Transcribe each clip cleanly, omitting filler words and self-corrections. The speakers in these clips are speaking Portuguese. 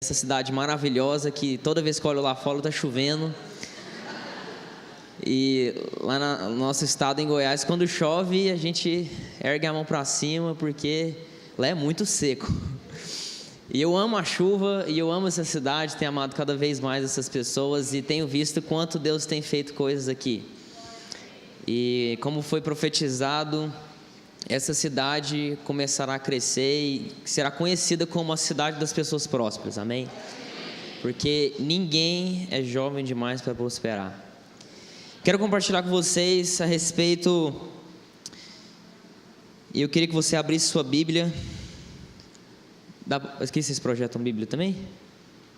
Essa cidade maravilhosa que toda vez que eu olho lá fora está chovendo. E lá no nosso estado, em Goiás, quando chove, a gente ergue a mão para cima porque lá é muito seco. E eu amo a chuva e eu amo essa cidade, tenho amado cada vez mais essas pessoas e tenho visto quanto Deus tem feito coisas aqui. E como foi profetizado, essa cidade começará a crescer e será conhecida como a cidade das pessoas prósperas, amém? Porque ninguém é jovem demais para prosperar. Quero compartilhar com vocês a respeito, e eu queria que você abrisse sua Bíblia. Aqui vocês projetam Bíblia também?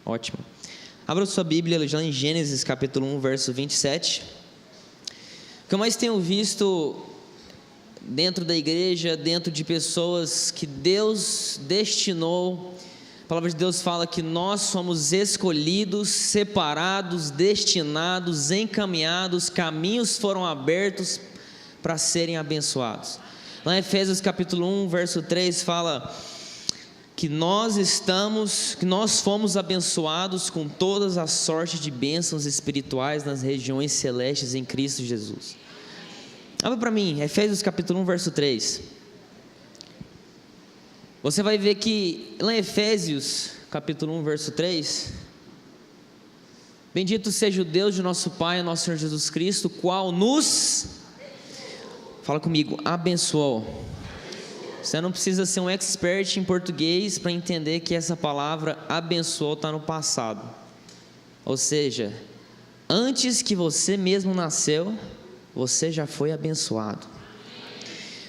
Ótimo. Abra sua Bíblia já em Gênesis capítulo 1, verso 27. O que eu mais tenho visto dentro da igreja, dentro de pessoas que Deus destinou, a palavra de Deus fala que nós somos escolhidos, separados, destinados, encaminhados, caminhos foram abertos para serem abençoados. Lá em Efésios capítulo 1, verso 3 fala que nós fomos abençoados com todas as sortes de bênçãos espirituais nas regiões celestes em Cristo Jesus. Abra para mim, Efésios capítulo 1, verso 3. Você vai ver que lá em Efésios capítulo 1, verso 3, bendito seja o Deus de nosso Pai, nosso Senhor Jesus Cristo, qual nos, fala comigo, abençoou. Você não precisa ser um expert em português para entender que essa palavra abençoou está no passado. Ou seja, antes que você mesmo nasceu, você já foi abençoado.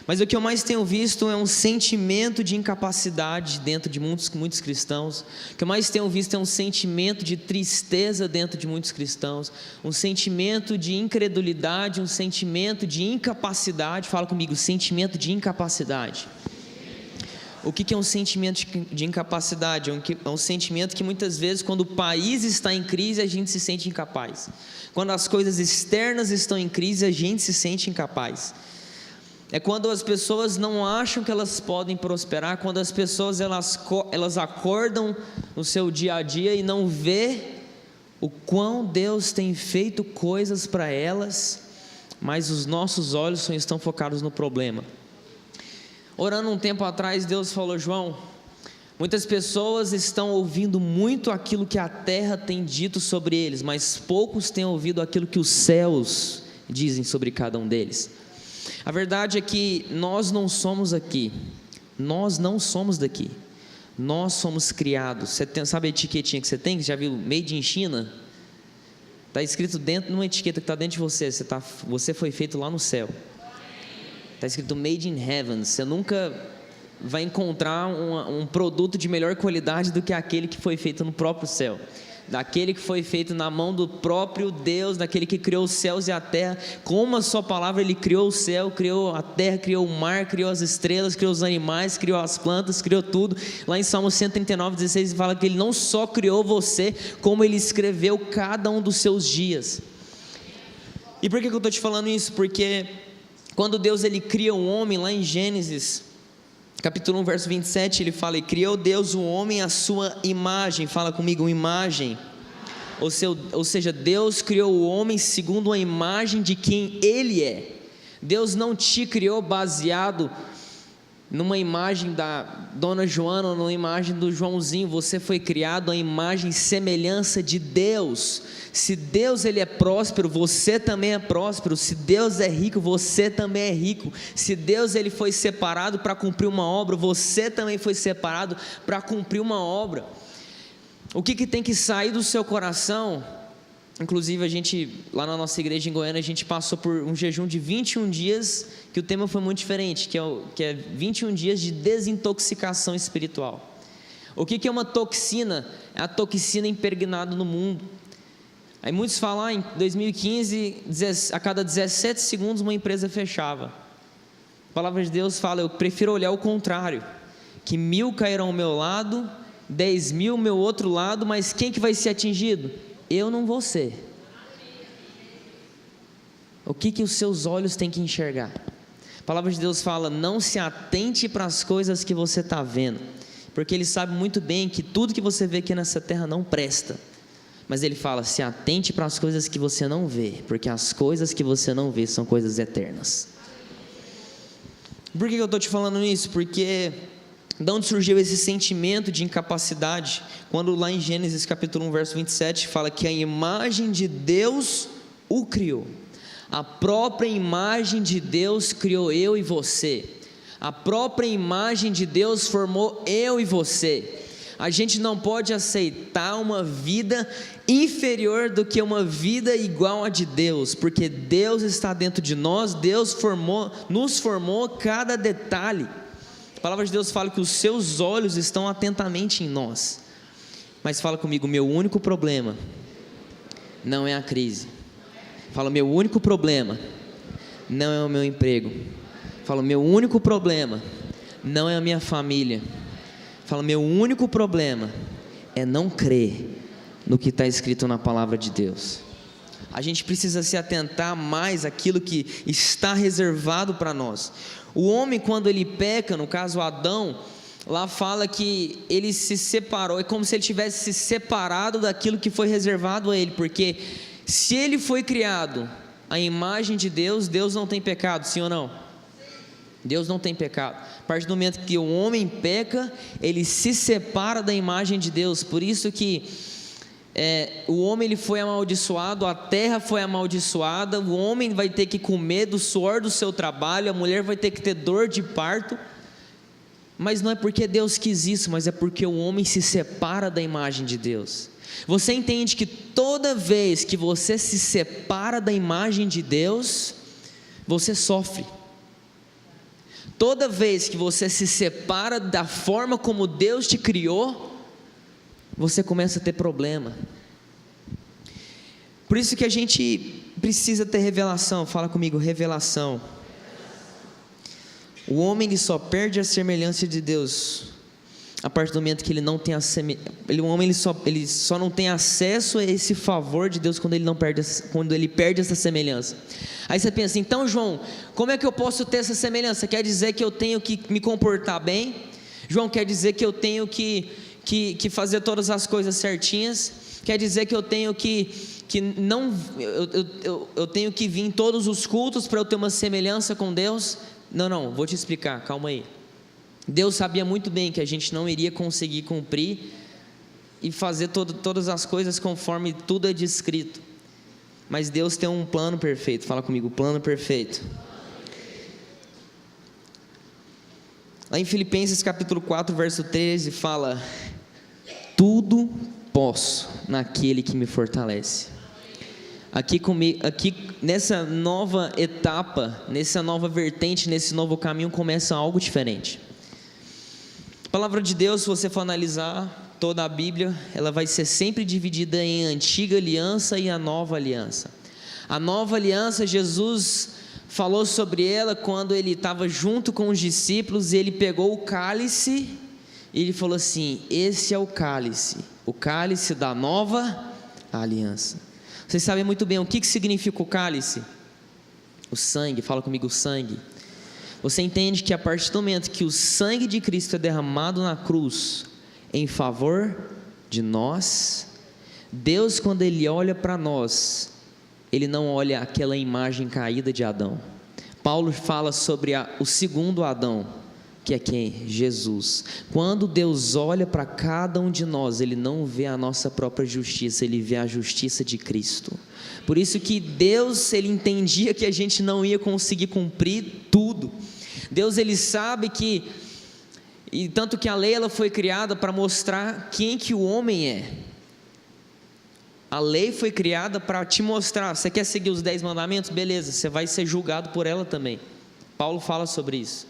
Mas o que eu mais tenho visto é um sentimento de incapacidade dentro de muitos cristãos. O que eu mais tenho visto é um sentimento de tristeza dentro de muitos cristãos, um sentimento de incredulidade, um sentimento de incapacidade. Fala comigo, sentimento de incapacidade. O que é um sentimento de incapacidade? É um sentimento que muitas vezes, quando o país está em crise, a gente se sente incapaz. Quando as coisas externas estão em crise, a gente se sente incapaz. É quando as pessoas não acham que elas podem prosperar, quando as pessoas elas acordam no seu dia a dia e não vê o quão Deus tem feito coisas para elas, mas os nossos olhos só estão focados no problema. Orando um tempo atrás, Deus falou: João, muitas pessoas estão ouvindo muito aquilo que a terra tem dito sobre eles, mas poucos têm ouvido aquilo que os céus dizem sobre cada um deles. A verdade é que nós não somos aqui, nós não somos daqui, nós somos criados. Você sabe a etiquetinha que você tem, que já viu, Made in China? Está escrito dentro, numa etiqueta que está dentro de você, você foi feito lá no céu. Está escrito Made in Heaven. Você nunca vai encontrar um produto de melhor qualidade do que aquele que foi feito no próprio céu, daquele que foi feito na mão do próprio Deus, daquele que criou os céus e a terra. Com uma só palavra Ele criou o céu, criou a terra, criou o mar, criou as estrelas, criou os animais, criou as plantas, criou tudo. Lá em Salmo 139, 16 fala que Ele não só criou você, como Ele escreveu cada um dos seus dias. E por que eu estou te falando isso? Porque quando Deus ele cria o homem, lá em Gênesis capítulo 1, verso 27, ele fala: e criou Deus o homem à sua imagem. Fala comigo, imagem. Ou seja, Deus criou o homem segundo a imagem de quem ele é. Deus não te criou baseado numa imagem da Dona Joana ou numa imagem do Joãozinho. Você foi criado à imagem e semelhança de Deus. Se Deus ele é próspero, você também é próspero. Se Deus é rico, você também é rico. Se Deus ele foi separado para cumprir uma obra, você também foi separado para cumprir uma obra. O que tem que sair do seu coração? Inclusive a gente, lá na nossa igreja em Goiânia, a gente passou por um jejum de 21 dias, que o tema foi muito diferente, que é 21 dias de desintoxicação espiritual. O que é uma toxina? É a toxina impregnada no mundo. Aí muitos falam, em 2015, a cada 17 segundos uma empresa fechava. A palavra de Deus fala: eu prefiro olhar o contrário, que 1000 cairão ao meu lado, 10.000 ao meu outro lado, mas quem que vai ser atingido? Eu não vou ser. O que os seus olhos têm que enxergar? A palavra de Deus fala: não se atente para as coisas que você está vendo, porque Ele sabe muito bem que tudo que você vê aqui nessa terra não presta. Mas Ele fala: se atente para as coisas que você não vê, porque as coisas que você não vê são coisas eternas. Por que eu estou te falando isso? Porque de onde surgiu esse sentimento de incapacidade? Quando lá em Gênesis capítulo 1, verso 27, fala que a imagem de Deus o criou. A própria imagem de Deus criou eu e você. A própria imagem de Deus formou eu e você. A gente não pode aceitar uma vida inferior do que uma vida igual a de Deus, porque Deus está dentro de nós, Deus nos formou cada detalhe. A palavra de Deus fala que os seus olhos estão atentamente em nós. Mas fala comigo: meu único problema não é a crise. Fala: meu único problema não é o meu emprego. Fala: meu único problema não é a minha família. Fala: meu único problema é não crer no que está escrito na palavra de Deus. A gente precisa se atentar mais àquilo que está reservado para nós. O homem, quando ele peca, no caso Adão, lá fala que ele se separou, é como se ele tivesse se separado daquilo que foi reservado a ele, porque se ele foi criado à imagem de Deus, Deus não tem pecado, sim ou não? Deus não tem pecado. A partir do momento que o homem peca, ele se separa da imagem de Deus. Por isso que o homem ele foi amaldiçoado, a terra foi amaldiçoada, o homem vai ter que comer do suor do seu trabalho, a mulher vai ter que ter dor de parto. Mas não é porque Deus quis isso, mas é porque o homem se separa da imagem de Deus. Você entende que toda vez que você se separa da imagem de Deus, você sofre. Toda vez que você se separa da forma como Deus te criou, você começa a ter problema. Por isso que a gente precisa ter revelação. Fala comigo: revelação. O homem ele só perde a semelhança de Deus a partir do momento que ele não tem o homem ele só não tem acesso a esse favor de Deus quando ele perde essa semelhança. Aí você pensa: então, João, como é que eu posso ter essa semelhança? Quer dizer que eu tenho que me comportar bem? João, quer dizer que eu tenho que fazer todas as coisas certinhas? Quer dizer que eu tenho eu tenho que vir em todos os cultos para eu ter uma semelhança com Deus? Não, vou te explicar, calma aí. Deus sabia muito bem que a gente não iria conseguir cumprir e fazer todas as coisas conforme tudo é descrito, mas Deus tem um plano perfeito. Fala comigo: plano perfeito. Lá em Filipenses capítulo 4, verso 13 fala: tudo posso naquele que me fortalece. Aqui nessa nova etapa, nessa nova vertente, nesse novo caminho, começa algo diferente. A palavra de Deus, se você for analisar toda a Bíblia, ela vai ser sempre dividida em antiga aliança e a nova aliança. A nova aliança, Jesus falou sobre ela quando ele estava junto com os discípulos, e ele pegou o cálice e ele falou assim: esse é o cálice da nova aliança. Vocês sabem muito bem o que significa o cálice? O sangue. Fala comigo: o sangue. Você entende que a partir do momento que o sangue de Cristo é derramado na cruz em favor de nós, Deus, quando Ele olha para nós, Ele não olha aquela imagem caída de Adão. Paulo fala sobre o segundo Adão, que é quem? Jesus. Quando Deus olha para cada um de nós, Ele não vê a nossa própria justiça, Ele vê a justiça de Cristo. Por isso que Deus, Ele entendia que a gente não ia conseguir cumprir tudo. Deus, Ele sabe que, e tanto que a lei ela foi criada para mostrar quem que o homem é. A lei foi criada para te mostrar: você quer seguir os 10 mandamentos? Beleza, você vai ser julgado por ela também. Paulo fala sobre isso.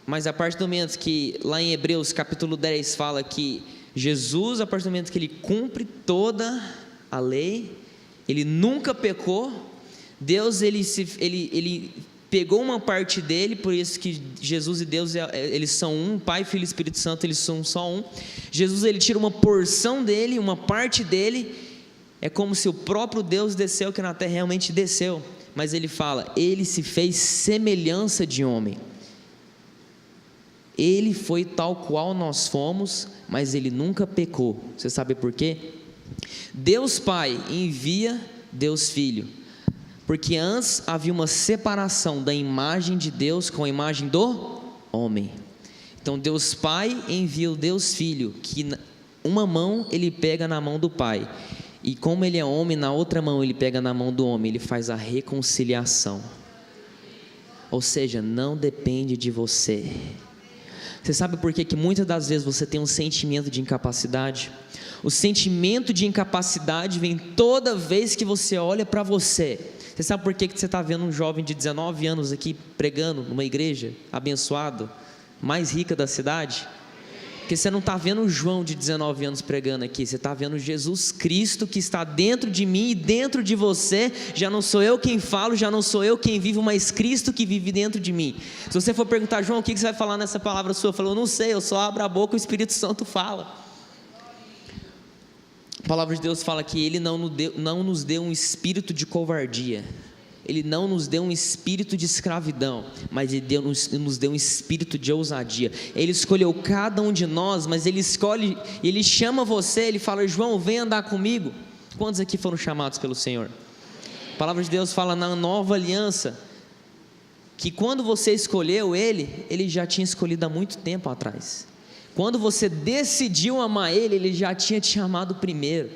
Mas a partir do momento que, lá em Hebreus capítulo 10, fala que Jesus, a partir do momento que Ele cumpre toda a lei, Ele nunca pecou. Deus, Ele pegou uma parte dele, por isso que Jesus e Deus, eles são um, Pai, Filho e Espírito Santo, eles são só um. Jesus, Ele tira uma porção dele, uma parte dele, é como se o próprio Deus desceu, que na terra realmente desceu, mas Ele fala: Ele se fez semelhança de homem. Ele foi tal qual nós fomos, mas ele nunca pecou. Você sabe por quê? Deus Pai envia Deus Filho, porque antes havia uma separação da imagem de Deus com a imagem do homem. Então Deus Pai envia o Deus Filho, que uma mão ele pega na mão do Pai, e como ele é homem, na outra mão ele pega na mão do homem, ele faz a reconciliação. Ou seja, não depende de você. Você sabe por que muitas das vezes você tem um sentimento de incapacidade? O sentimento de incapacidade vem toda vez que você olha para você. Você sabe por que você está vendo um jovem de 19 anos aqui pregando numa igreja abençoada, mais rica da cidade? Porque você não está vendo o João de 19 anos pregando aqui, você está vendo Jesus Cristo que está dentro de mim e dentro de você. Já não sou eu quem falo, já não sou eu quem vivo, mas Cristo que vive dentro de mim. Se você for perguntar, João, o que você vai falar nessa palavra sua? Eu falo, eu não sei, eu só abro a boca e o Espírito Santo fala. A palavra de Deus fala que Ele não nos deu um espírito de covardia, Ele não nos deu um espírito de escravidão, mas Ele nos deu um espírito de ousadia. Ele escolheu cada um de nós, mas Ele escolhe, Ele chama você, Ele fala, João, vem andar comigo. Quantos aqui foram chamados pelo Senhor? A palavra de Deus fala na nova aliança, que quando você escolheu Ele já tinha escolhido há muito tempo atrás. Quando você decidiu amar Ele já tinha te amado primeiro.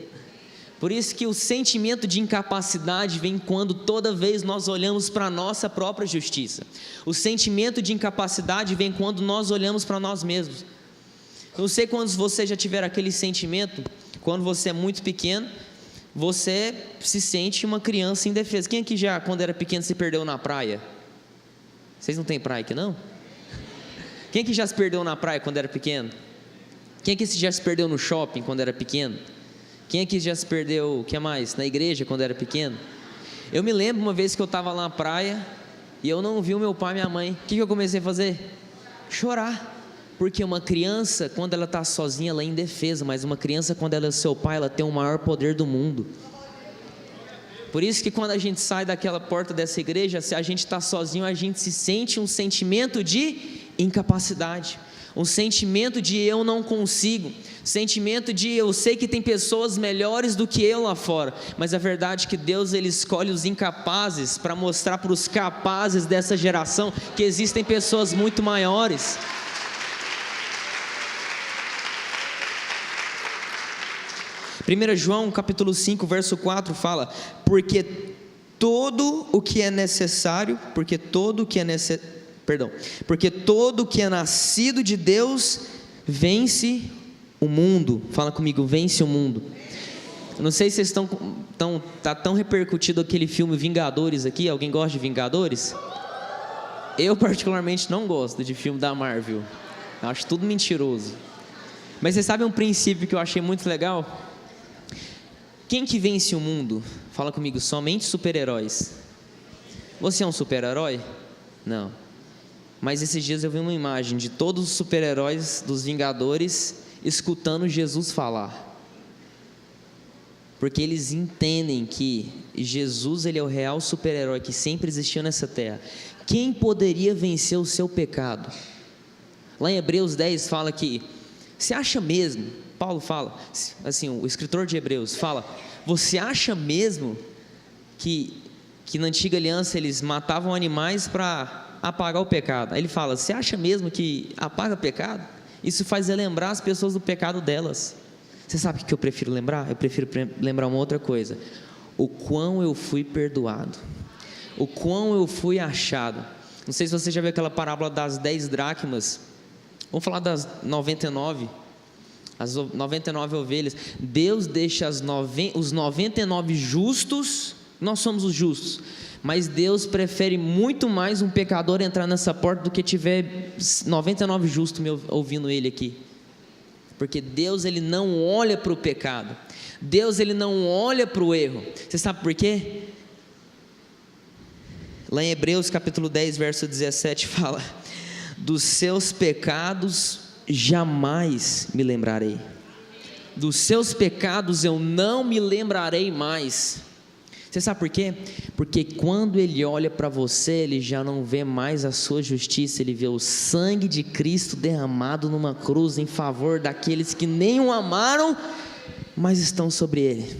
Por isso que o sentimento de incapacidade vem quando toda vez nós olhamos para a nossa própria justiça. O sentimento de incapacidade vem quando nós olhamos para nós mesmos. Eu não sei quantos você já tiveram aquele sentimento, quando você é muito pequeno, você se sente uma criança indefesa. Quem aqui já, quando era pequeno, se perdeu na praia? Vocês não têm praia aqui não? Quem aqui já se perdeu na praia quando era pequeno? Quem aqui já se perdeu no shopping quando era pequeno? Quem aqui já se perdeu, o que mais? Na igreja quando era pequeno? Eu me lembro uma vez que eu estava lá na praia e eu não vi o meu pai e minha mãe. O que eu comecei a fazer? Chorar. Porque uma criança, quando ela está sozinha, ela é indefesa, mas uma criança, quando ela é seu pai, ela tem o maior poder do mundo. Por isso que quando a gente sai daquela porta dessa igreja, se a gente está sozinho, a gente se sente um sentimento de incapacidade, um sentimento de eu não consigo, sentimento de eu sei que tem pessoas melhores do que eu lá fora, mas a verdade é que Deus ele escolhe os incapazes para mostrar para os capazes dessa geração que existem pessoas muito maiores. Primeira João capítulo 5 verso 4 fala, porque todo o que é nascido de Deus vence o mundo. Fala comigo, vence o mundo. Eu não sei se vocês tá tão repercutido aquele filme Vingadores aqui. Alguém gosta de Vingadores? Eu particularmente não gosto de filme da Marvel. Eu acho tudo mentiroso. Mas você sabe um princípio que eu achei muito legal? Quem que vence o mundo? Fala comigo, somente super-heróis. Você é um super-herói? Não. Mas esses dias eu vi uma imagem de todos os super-heróis dos Vingadores escutando Jesus falar. Porque eles entendem que Jesus ele é o real super-herói que sempre existiu nessa terra. Quem poderia vencer o seu pecado? Lá em Hebreus 10 fala que, você acha mesmo, Paulo fala, assim, o escritor de Hebreus fala, você acha mesmo que na antiga aliança eles matavam animais para apagar o pecado? Aí ele fala, você acha mesmo que apaga o pecado? Isso faz relembrar as pessoas do pecado delas. Você sabe o que eu prefiro lembrar? Eu prefiro lembrar uma outra coisa, o quão eu fui perdoado, o quão eu fui achado. Não sei se você já viu aquela parábola das 10 dracmas, vamos falar das 99, as 99 ovelhas. Deus deixa os 99 justos, nós somos os justos, mas Deus prefere muito mais um pecador entrar nessa porta do que tiver 99 justos me ouvindo Ele aqui, porque Deus ele não olha para o pecado, Deus ele não olha para o erro. Você sabe por quê? Lá em Hebreus capítulo 10 verso 17 fala, dos seus pecados jamais me lembrarei, dos seus pecados eu não me lembrarei mais. Você sabe por quê? Porque quando Ele olha para você, Ele já não vê mais a sua justiça, Ele vê o sangue de Cristo derramado numa cruz em favor daqueles que nem o amaram, mas estão sobre Ele.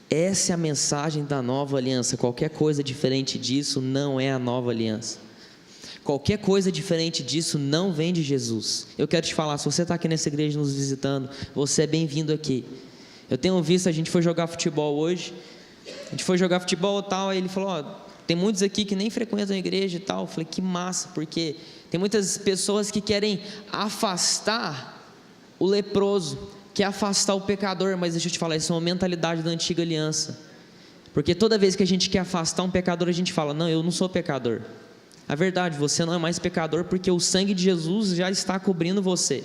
Essa é a mensagem da nova aliança. Qualquer coisa diferente disso não é a nova aliança. Qualquer coisa diferente disso não vem de Jesus. Eu quero te falar, se você está aqui nessa igreja nos visitando, você é bem-vindo aqui. Eu tenho visto, a gente foi jogar futebol hoje, a gente foi jogar futebol e tal, aí ele falou, tem muitos aqui que nem frequentam a igreja e tal. Eu falei, que massa, porque tem muitas pessoas que querem afastar o leproso, quer afastar o pecador, mas deixa eu te falar, isso é uma mentalidade da antiga aliança, porque toda vez que a gente quer afastar um pecador, a gente fala, não, eu não sou pecador. A verdade, você não é mais pecador, porque o sangue de Jesus já está cobrindo você.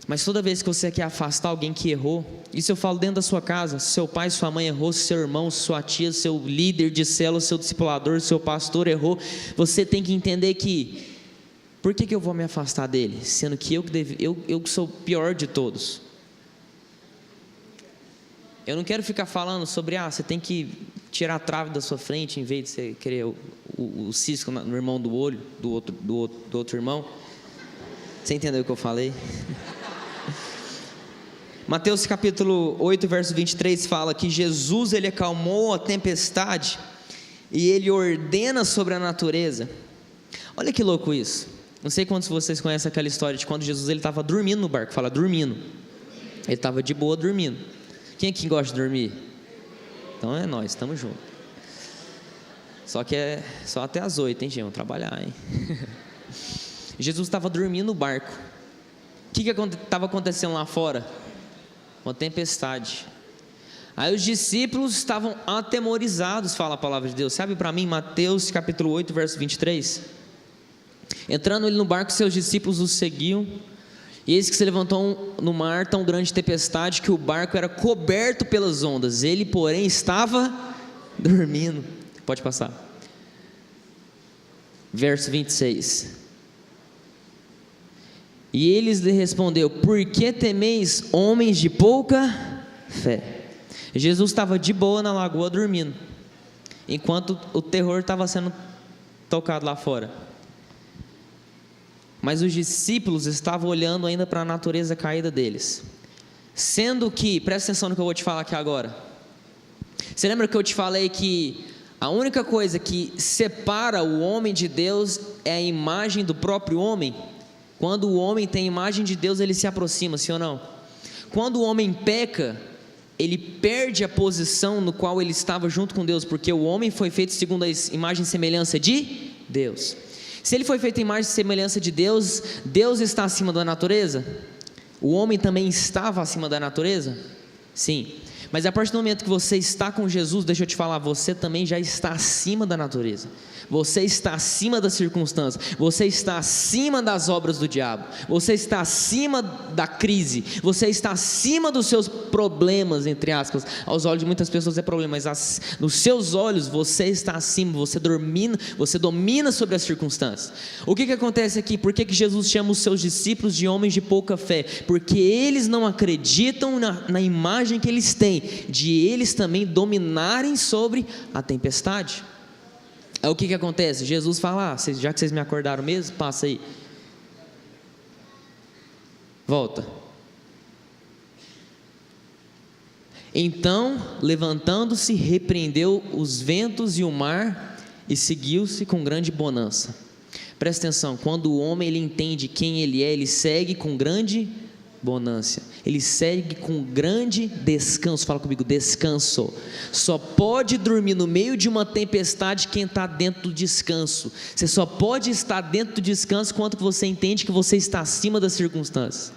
Mas toda vez que você quer afastar alguém que errou, isso eu falo dentro da sua casa, se seu pai, sua mãe errou, se seu irmão, sua tia, seu líder de célula, seu discipulador, seu pastor errou, você tem que entender que, por que eu vou me afastar dele, sendo que eu sou o pior de todos? Eu não quero ficar falando sobre, você tem que tirar a trave da sua frente, em vez de você querer o cisco no irmão do olho, do outro irmão. Você entendeu o que eu falei? Mateus capítulo 8, verso 23 fala que Jesus, Ele acalmou a tempestade e Ele ordena sobre a natureza. Olha que louco isso. Não sei quantos de vocês conhecem aquela história de quando Jesus estava dormindo no barco. Fala, dormindo. Ele estava de boa dormindo. Quem aqui gosta de dormir? Então é nós, estamos juntos. Só que é só até as 8, hein, gente? Vamos trabalhar, hein? Jesus estava dormindo no barco. O que estava acontecendo lá fora? Uma tempestade. Aí os discípulos estavam atemorizados, fala a palavra de Deus. Sabe para mim, Mateus capítulo 8, verso 23? Entrando ele no barco, seus discípulos o seguiam. E eis que se levantou no mar tão grande tempestade que o barco era coberto pelas ondas. Ele, porém, estava dormindo. Pode passar. Verso 26. E eles lhe respondeu: por que temeis, homens de pouca fé? Jesus estava de boa na lagoa dormindo, enquanto o terror estava sendo tocado lá fora. Mas os discípulos estavam olhando ainda para a natureza caída deles. Sendo que, presta atenção no que eu vou te falar aqui agora. Você lembra que eu te falei que a única coisa que separa o homem de Deus é a imagem do próprio homem? Quando o homem tem a imagem de Deus, ele se aproxima, sim ou não? Quando o homem peca, ele perde a posição no qual ele estava junto com Deus, porque o homem foi feito segundo a imagem e semelhança de Deus. Se ele foi feito em imagem e semelhança de Deus, Deus está acima da natureza? O homem também estava acima da natureza? Sim. Mas a partir do momento que você está com Jesus, deixa eu te falar, você também já está acima da natureza. Você está acima das circunstâncias, você está acima das obras do diabo, você está acima da crise, você está acima dos seus problemas, entre aspas. Aos olhos de muitas pessoas é problema, mas nos seus olhos você está acima, você domina sobre as circunstâncias. O que acontece aqui? Por que Jesus chama os seus discípulos de homens de pouca fé? Porque eles não acreditam na imagem que eles têm, de eles também dominarem sobre a tempestade. Aí o que acontece? Jesus fala, já que vocês me acordaram mesmo, passa aí. Volta. Então, levantando-se, repreendeu os ventos e o mar, e seguiu-se com grande bonança. Presta atenção, quando o homem ele entende quem ele é, ele segue com grande bonança, ele segue com grande descanso. Fala comigo, descanso. Só pode dormir no meio de uma tempestade quem está dentro do descanso. Você só pode estar dentro do descanso quando você entende que você está acima das circunstâncias.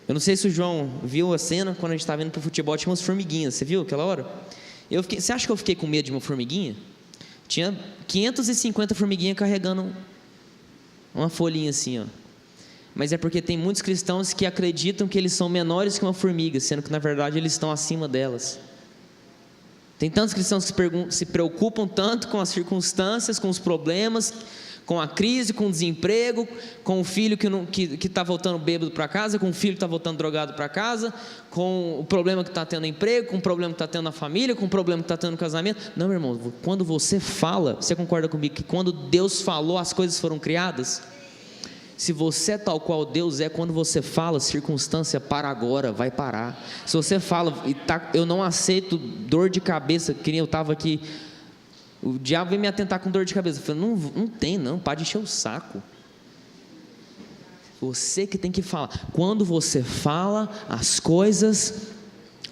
Eu não sei se o João viu a cena, quando a gente estava indo para o futebol, tinha umas formiguinhas, você viu aquela hora? Você acha que eu fiquei com medo de uma formiguinha? Tinha 550 formiguinhas carregando uma folhinha assim, ó. Mas é porque tem muitos cristãos que acreditam que eles são menores que uma formiga, sendo que na verdade eles estão acima delas. Tem tantos cristãos que se preocupam tanto com as circunstâncias, com os problemas, com a crise, com o desemprego, com o filho que está voltando bêbado para casa, com o filho que está voltando drogado para casa, com o problema que está tendo no emprego, com o problema que está tendo na família, com o problema que está tendo no casamento. Não, meu irmão, quando você fala, você concorda comigo que quando Deus falou, as coisas foram criadas? Se você é tal qual Deus é, quando você fala, circunstância para agora, vai parar. Se você fala, eu não aceito dor de cabeça, que nem eu estava aqui, o diabo veio me atentar com dor de cabeça. Eu falei, não tem não, para de encher o saco. Você que tem que falar. Quando você fala, as coisas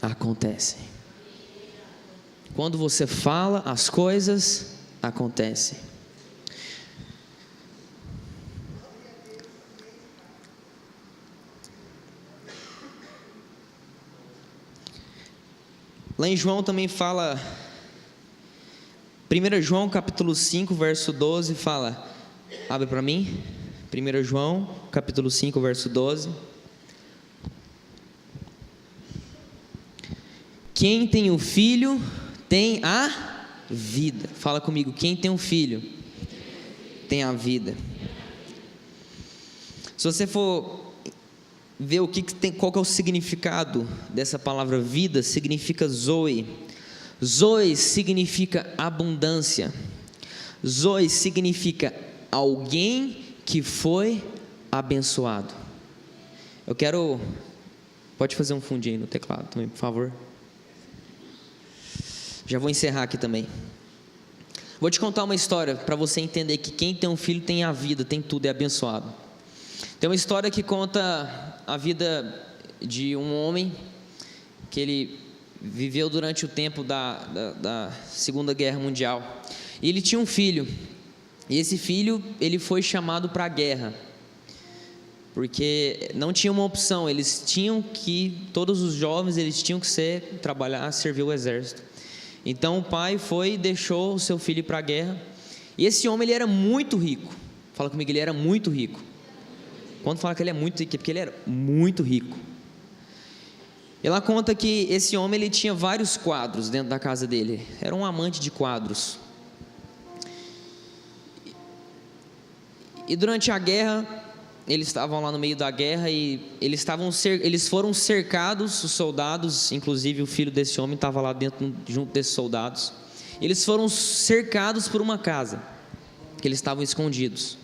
acontecem. Quando você fala, as coisas acontecem. Lá em João também fala, 1 João capítulo 5, verso 12, fala, abre para mim, 1 João capítulo 5, verso 12. Quem tem um filho, tem a vida. Fala comigo, quem tem um filho, tem a vida. Se você for ver qual que é o significado dessa palavra vida, significa Zoe. Zoe significa abundância. Zoe significa alguém que foi abençoado. Pode fazer um fundinho aí no teclado também, por favor. Já vou encerrar aqui também. Vou te contar uma história para você entender que quem tem um filho tem a vida, tem tudo, é abençoado. Tem uma história que conta a vida de um homem que ele viveu durante o tempo da Segunda Guerra Mundial. E ele tinha um filho. E esse filho, ele foi chamado para a guerra. Porque não tinha uma opção, todos os jovens, eles tinham que trabalhar, servir o exército. Então o pai foi e deixou o seu filho para a guerra. E esse homem, ele era muito rico. Fala comigo, ele era muito rico. Quando fala que ele é muito rico, é porque ele era muito rico. Ela conta que esse homem, ele tinha vários quadros dentro da casa dele. Era um amante de quadros. E durante a guerra, eles estavam lá no meio da guerra e eles foram cercados, os soldados, inclusive o filho desse homem estava lá dentro, junto desses soldados. Eles foram cercados por uma casa, que eles estavam escondidos.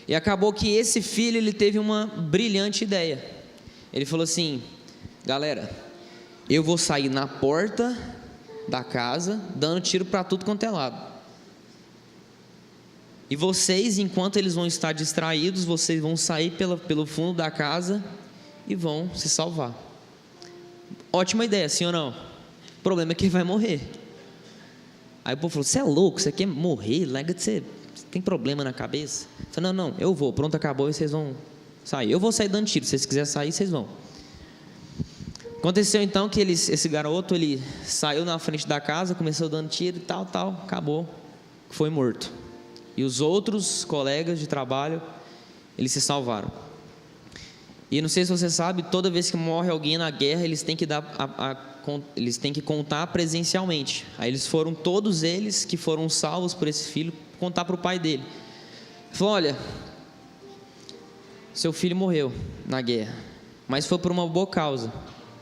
E acabou que esse filho, ele teve uma brilhante ideia. Ele falou assim, galera, eu vou sair na porta da casa, dando tiro para tudo quanto é lado. E vocês, enquanto eles vão estar distraídos, vocês vão sair pelo fundo da casa e vão se salvar. Ótima ideia, sim ou não? O problema é que ele vai morrer. Aí o povo falou, você é louco, você quer morrer? Larga de ser... Tem problema na cabeça? Eu falei, não, eu vou, pronto, acabou e vocês vão sair. Eu vou sair dando tiro, se vocês quiserem sair, vocês vão. Aconteceu então que esse garoto, ele saiu na frente da casa, começou dando tiro e tal, acabou, foi morto. E os outros colegas de trabalho, eles se salvaram. E não sei se você sabe, toda vez que morre alguém na guerra, eles têm que eles têm que contar presencialmente. Aí todos eles que foram salvos por esse filho, contar para o pai dele. Ele falou, olha, seu filho morreu na guerra, mas foi por uma boa causa,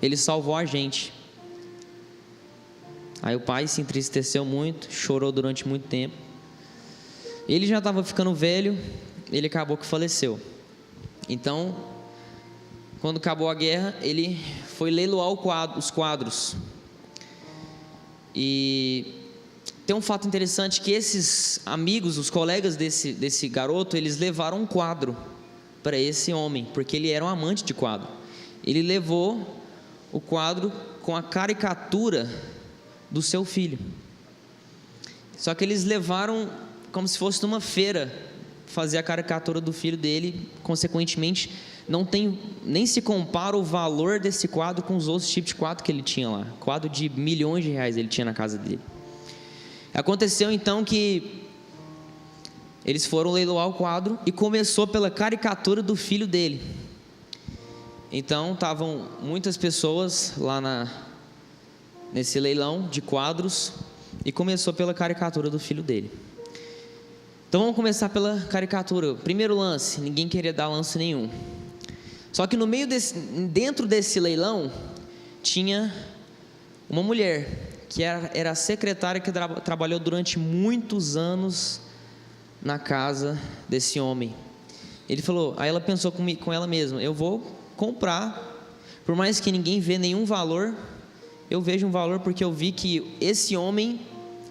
ele salvou a gente. Aí o pai se entristeceu muito, chorou durante muito tempo. Ele já estava ficando velho, ele acabou que faleceu. Então, quando acabou a guerra, ele foi leiloar os quadros. E tem um fato interessante que esses amigos, os colegas desse garoto, eles levaram um quadro para esse homem, porque ele era um amante de quadro. Ele levou o quadro com a caricatura do seu filho. Só que eles levaram como se fosse numa feira fazer a caricatura do filho dele. Consequentemente, nem se compara o valor desse quadro com os outros tipos de quadro que ele tinha lá. Quadro de milhões de reais ele tinha na casa dele. Aconteceu então que eles foram leiloar o quadro e começou pela caricatura do filho dele. Então estavam muitas pessoas lá nesse leilão de quadros e começou pela caricatura do filho dele. Então vamos começar pela caricatura. Primeiro lance, ninguém queria dar lance nenhum. Só que dentro desse leilão, tinha uma mulher, que era a secretária que trabalhou durante muitos anos na casa desse homem. Ele falou, aí ela pensou com ela mesma, eu vou comprar, por mais que ninguém vê nenhum valor, eu vejo um valor porque eu vi que esse homem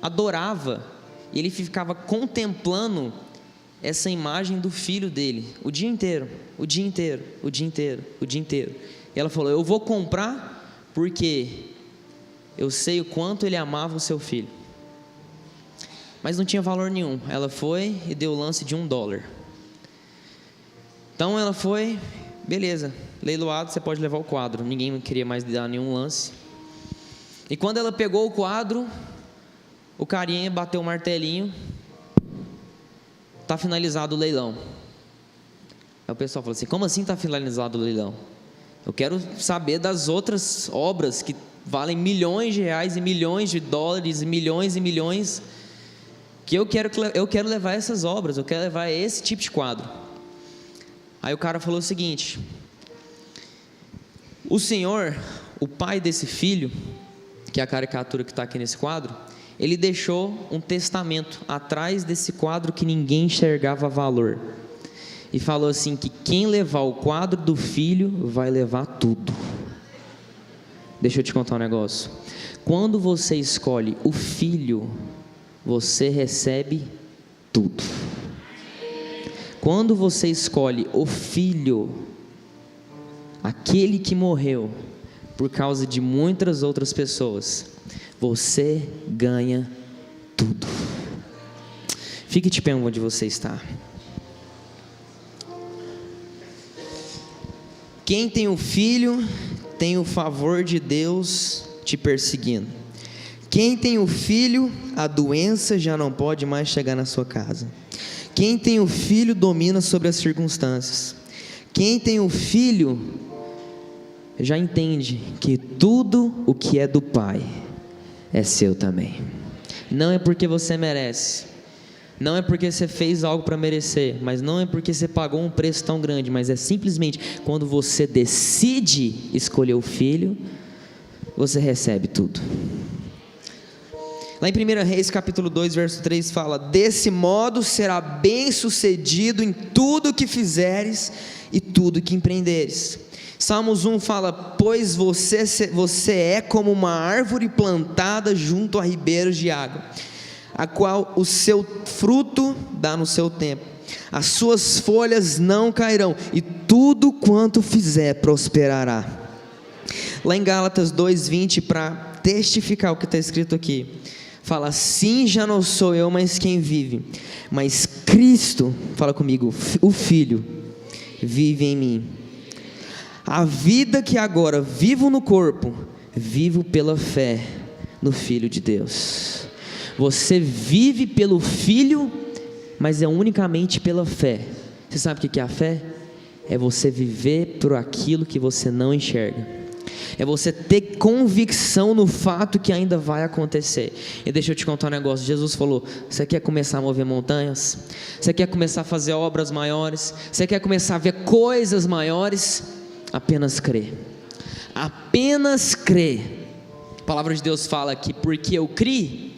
adorava, e ele ficava contemplando essa imagem do filho dele, o dia inteiro. E ela falou, eu vou comprar porque eu sei o quanto ele amava o seu filho. Mas não tinha valor nenhum. Ela foi e deu o lance de $1. Então ela foi, beleza, leiloado, você pode levar o quadro. Ninguém queria mais dar nenhum lance. E quando ela pegou o quadro, o carinha bateu o martelinho, está finalizado o leilão. Aí o pessoal falou assim, como assim está finalizado o leilão? Eu quero saber das outras obras que valem milhões de reais e milhões de dólares e milhões, que eu quero levar essas obras, eu quero levar esse tipo de quadro. Aí o cara falou o seguinte, o senhor, o pai desse filho, que é a caricatura que está aqui nesse quadro, ele deixou um testamento atrás desse quadro que ninguém enxergava valor, e falou assim, que quem levar o quadro do filho, vai levar tudo. Deixa eu te contar um negócio, quando você escolhe o filho, você recebe tudo. Quando você escolhe o filho, aquele que morreu por causa de muitas outras pessoas, você ganha tudo. Fique de pé onde você está. Quem tem o filho, tem o favor de Deus te perseguindo. Quem tem o filho, a doença já não pode mais chegar na sua casa. Quem tem o filho domina sobre as circunstâncias. Quem tem o filho já entende que tudo o que é do Pai é seu também. Não é porque você merece, não é porque você fez algo para merecer, mas não é porque você pagou um preço tão grande, mas é simplesmente quando você decide escolher o filho, você recebe tudo. Lá em 1 Reis capítulo 2 verso 3 fala, desse modo será bem sucedido em tudo que fizeres e tudo que empreenderes. Salmos 1 fala, pois você é como uma árvore plantada junto a ribeiros de água, a qual o seu fruto dá no seu tempo, as suas folhas não cairão, e tudo quanto fizer prosperará. Lá em Gálatas 2:20, para testificar o que está escrito aqui, fala, assim já não sou eu mais quem vive, mas Cristo, fala comigo, o Filho, vive em mim. A vida que agora vivo no corpo, vivo pela fé no Filho de Deus. Você vive pelo Filho, mas é unicamente pela fé. Você sabe o que é a fé? É você viver por aquilo que você não enxerga. É você ter convicção no fato que ainda vai acontecer. E deixa eu te contar um negócio, Jesus falou, você quer começar a mover montanhas? Você quer começar a fazer obras maiores? Você quer começar a ver coisas maiores? Apenas crê. Apenas crê. A palavra de Deus fala que porque eu criei,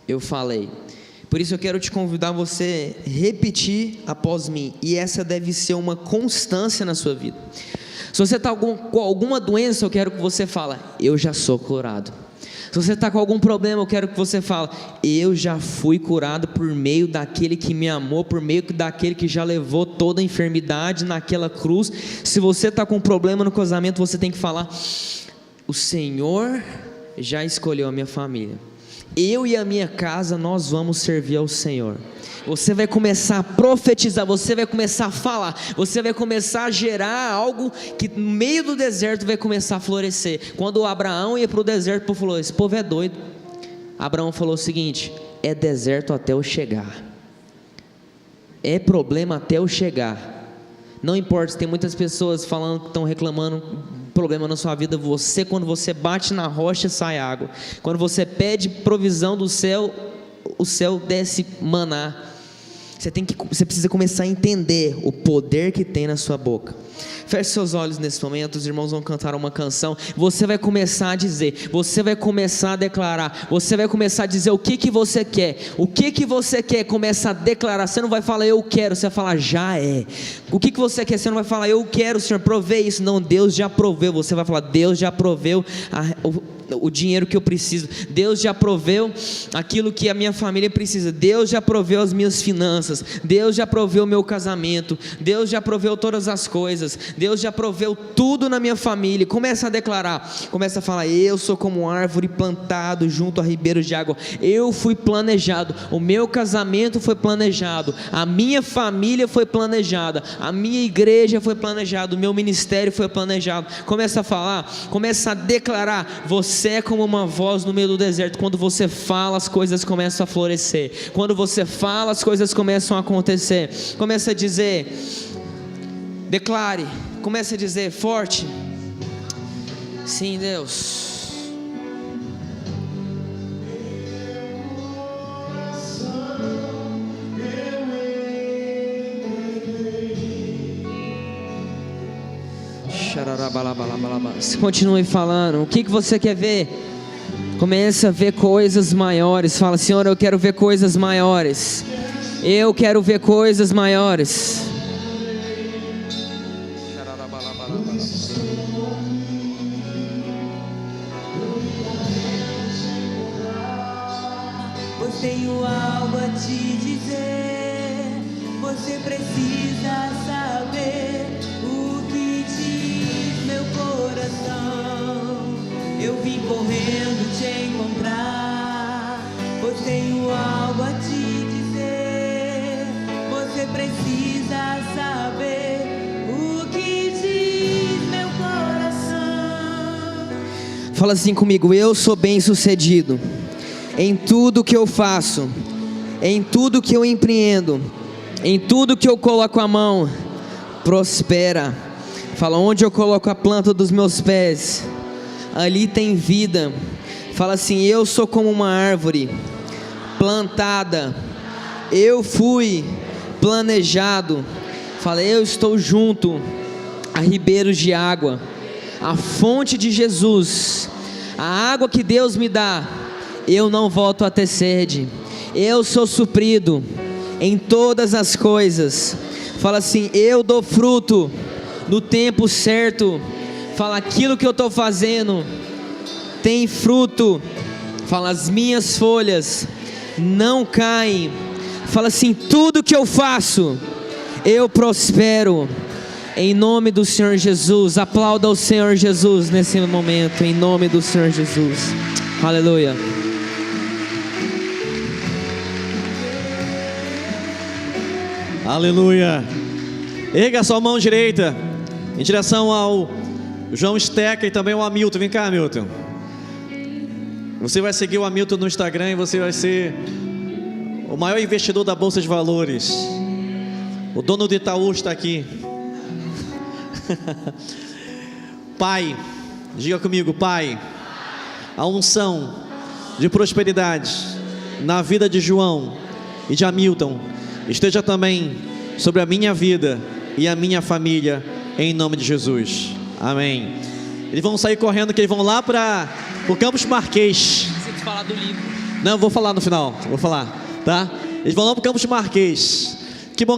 eu falei. Por isso eu quero te convidar a você repetir após mim, e essa deve ser uma constância na sua vida. Se você está com alguma doença, eu quero que você fale, eu já sou curado. Se você está com algum problema, eu quero que você fale, eu já fui curado por meio daquele que me amou, por meio daquele que já levou toda a enfermidade naquela cruz. Se você está com um problema no casamento, você tem que falar, o Senhor já escolheu a minha família, eu e a minha casa, nós vamos servir ao Senhor. Você vai começar a profetizar, você vai começar a falar, você vai começar a gerar algo que no meio do deserto vai começar a florescer. Quando Abraão ia para o deserto, o povo falou, esse povo é doido. Abraão falou o seguinte, é deserto até eu chegar, é problema até eu chegar. Não importa se tem muitas pessoas falando que estão reclamando problema na sua vida, quando você bate na rocha sai água, quando você pede provisão do céu, o céu desce maná. Você precisa começar a entender o poder que tem na sua boca. Feche seus olhos nesse momento, os irmãos vão cantar uma canção. Você vai começar a dizer, você vai começar a declarar, você vai começar a dizer o que você quer. O que você quer, começa a declarar. Você não vai falar eu quero, você vai falar já é. O que você quer, você não vai falar eu quero, Senhor, provei isso. Não, Deus já proveu. Você vai falar Deus já proveu o dinheiro que eu preciso, Deus já proveu aquilo que a minha família precisa, Deus já proveu as minhas finanças, Deus já proveu o meu casamento, Deus já proveu todas as coisas, Deus já proveu tudo na minha família. Começa a declarar, começa a falar, eu sou como uma árvore plantado junto a ribeiros de água, eu fui planejado, o meu casamento foi planejado, a minha família foi planejada, a minha igreja foi planejada, o meu ministério foi planejado. Começa a falar, começa a declarar, você é como uma voz no meio do deserto. Quando você fala, as coisas começam a florescer. Quando você fala, as coisas começam a acontecer. Começa a dizer, declare, começa a dizer forte, sim, Deus. Continue falando. O que você quer ver? Comece a ver coisas maiores. Fala, Senhor, eu quero ver coisas maiores. Eu quero ver coisas maiores. Eu tenho algo a te dizer. Você precisa saber o que diz meu coração. Eu vim correndo te encontrar. Eu tenho algo a te dizer. Você precisa saber o que diz meu coração. Fala assim comigo, eu sou bem-sucedido em tudo que eu faço, em tudo que eu empreendo, em tudo que eu coloco a mão, prospera. Fala, onde eu coloco a planta dos meus pés, ali tem vida. Fala assim, eu sou como uma árvore plantada, eu fui planejado. Fala, eu estou junto a ribeiros de água, a fonte de Jesus, a água que Deus me dá, eu não volto a ter sede. Eu sou suprido em todas as coisas. Fala assim, eu dou fruto no tempo certo. Fala, aquilo que eu estou fazendo tem fruto. Fala, as minhas folhas não caem. Fala assim, tudo que eu faço, eu prospero. Em nome do Senhor Jesus. Aplauda o Senhor Jesus nesse momento, em nome do Senhor Jesus. Aleluia. Aleluia. Erga a sua mão direita em direção ao João Steca e também ao Hamilton. Vem cá, Hamilton. Você vai seguir o Hamilton no Instagram e você vai ser o maior investidor da Bolsa de Valores. O dono do Itaú está aqui. Pai, diga comigo, Pai, a unção de prosperidade na vida de João e de Hamilton esteja também sobre a minha vida e a minha família, em nome de Jesus, amém. Eles vão sair correndo, que eles vão lá para o Campus Marquês. Você falar do livro. Não, vou falar no final, vou falar, tá? Eles vão lá para o Campus Marquês.